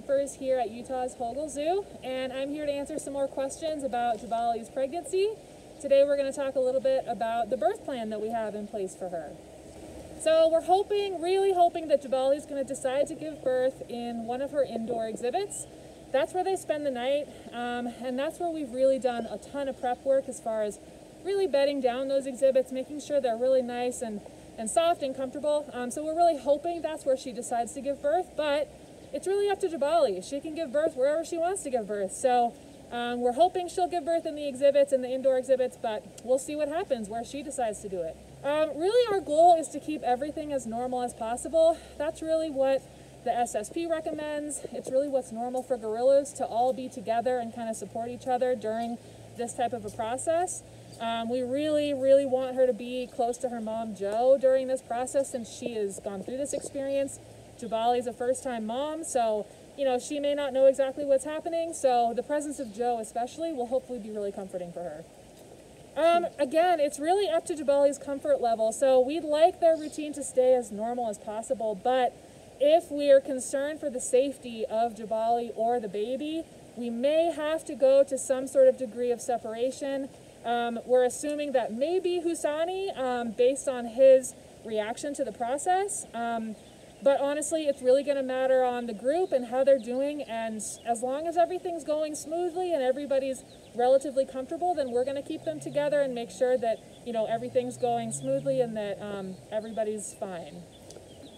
keepers here at Utah's Hogle Zoo, and I'm here to answer some more questions about Jabali's pregnancy. Today we're going to talk a little bit about the birth plan that we have in place for her. So we're really hoping that Jabali is going to decide to give birth in one of her indoor exhibits. That's where they spend the night, and that's where we've really done a ton of prep work as far as really bedding down those exhibits, making sure they're really nice and soft and comfortable. So we're really hoping that's where she decides to give birth, but it's really up to Jabali. She can give birth wherever she wants to give birth. So we're hoping she'll give birth in the exhibits, in the indoor exhibits, but we'll see what happens where she decides to do it. Really our goal is to keep everything as normal as possible. That's really what the SSP recommends. It's really what's normal for gorillas, to all be together and kind of support each other during this type of a process. We really want her to be close to her mom, Jo, during this process, since she has gone through this experience. Jabali's a first-time mom, so she may not know exactly what's happening, so the presence of Jo especially will hopefully be really comforting for her. Again, it's really up to Jabali's comfort level, so we'd like their routine to stay as normal as possible, but if we are concerned for the safety of Jabali or the baby, we may have to go to some sort of degree of separation. We're assuming that maybe Husani, based on his reaction to the process, but honestly, it's really going to matter on the group and how they're doing, and as long as everything's going smoothly and everybody's relatively comfortable, then we're going to keep them together and make sure that, everything's going smoothly and that everybody's fine.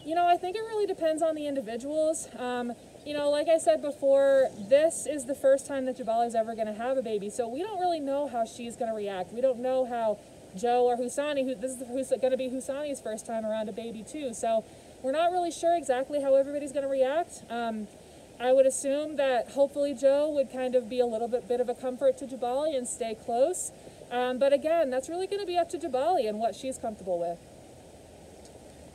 I think it really depends on the individuals. Like I said before, this is the first time that Jabali's ever going to have a baby, so we don't really know how she's going to react. We don't know how Jo or Husani, this is going to be Husani's first time around a baby too, so we're not really sure exactly how everybody's going to react. I would assume that hopefully Jo would kind of be a little bit of a comfort to Jabali and stay close, but again, that's really going to be up to Jabali and what she's comfortable with.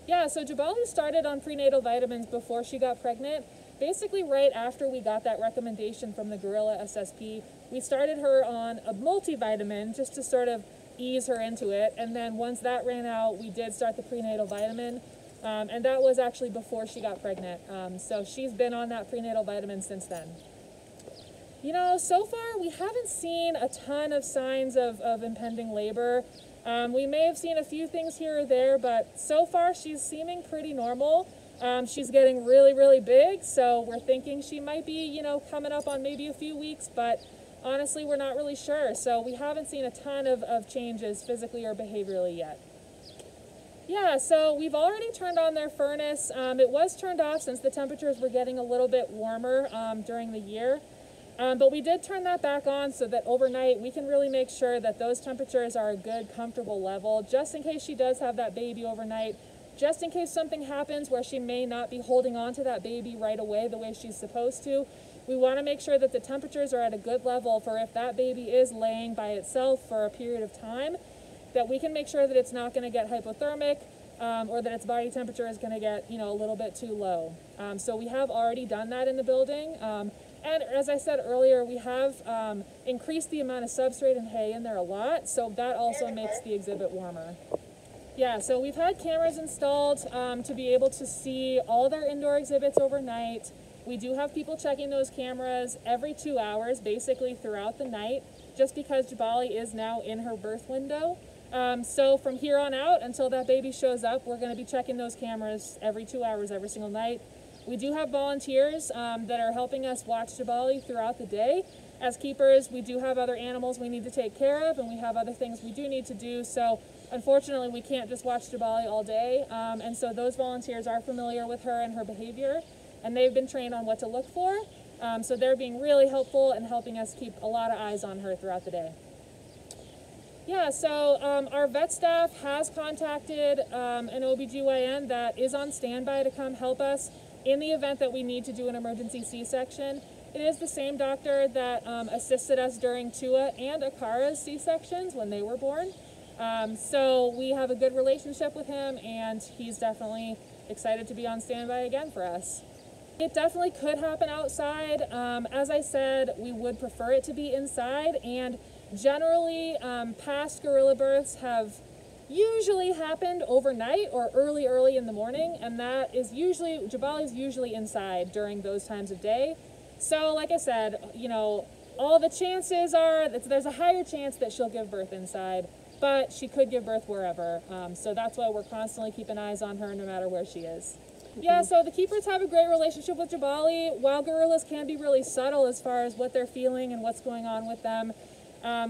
Yeah, so Jabali started on prenatal vitamins before she got pregnant. Basically right after we got that recommendation from the gorilla SSP, we started her on a multivitamin just to sort of ease her into it, and then once that ran out, we did start the prenatal vitamin, and that was actually before she got pregnant. So she's been on that prenatal vitamin since then. So far we haven't seen a ton of signs of impending labor. We may have seen a few things here or there, but so far she's seeming pretty normal. She's getting really big, so we're thinking she might be, coming up on maybe a few weeks, but honestly, we're not really sure. So we haven't seen a ton of changes physically or behaviorally yet. Yeah, so we've already turned on their furnace. It was turned off since the temperatures were getting a little bit warmer during the year. But we did turn that back on so that overnight we can really make sure that those temperatures are a good, comfortable level, just in case she does have that baby overnight, just in case something happens where she may not be holding on to that baby right away the way she's supposed to. We want to make sure that the temperatures are at a good level for if that baby is laying by itself for a period of time, that we can make sure that it's not going to get hypothermic, or that its body temperature is going to get, a little bit too low. So we have already done that in the building. And as I said earlier, we have increased the amount of substrate and hay in there a lot, so that also makes the exhibit warmer. Yeah, so we've had cameras installed to be able to see all their indoor exhibits overnight. We do have people checking those cameras every 2 hours, basically throughout the night, just because Jabali is now in her birth window. So from here on out, until that baby shows up, we're going to be checking those cameras every 2 hours, every single night. We do have volunteers that are helping us watch Jabali throughout the day. As keepers, we do have other animals we need to take care of, and we have other things we do need to do, so unfortunately we can't just watch Jabali all day, and so those volunteers are familiar with her and her behavior, and they've been trained on what to look for, so they're being really helpful and helping us keep a lot of eyes on her throughout the day. Yeah, so our vet staff has contacted an OBGYN that is on standby to come help us in the event that we need to do an emergency C-section. It is the same doctor that assisted us during Tua and Akara's C-sections when they were born. So we have a good relationship with him, and he's definitely excited to be on standby again for us. It definitely could happen outside. As I said, we would prefer it to be inside, and generally past gorilla births have usually happened overnight or early in the morning, and that is usually, Jabali's usually inside during those times of day. So like I said, you know, all the chances are that there's a higher chance that she'll give birth inside, but she could give birth wherever. So that's why we're constantly keeping eyes on her no matter where she is. Yeah, so the keepers have a great relationship with Jabali. Wild gorillas can be really subtle as far as what they're feeling and what's going on with them.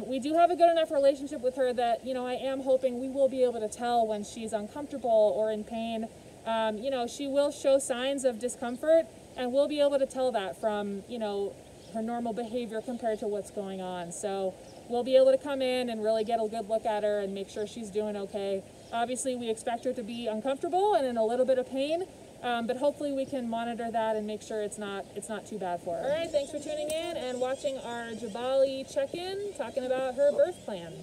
We do have a good enough relationship with her that, you know, I am hoping we will be able to tell when she's uncomfortable or in pain. You know, she will show signs of discomfort, and we'll be able to tell that from, you know, her normal behavior compared to what's going on. So we'll be able to come in and really get a good look at her and make sure she's doing okay. Obviously, we expect her to be uncomfortable and in a little bit of pain, but hopefully we can monitor that and make sure it's not too bad for her. All right, thanks for tuning in and watching our Jabali check-in, talking about her birth plan.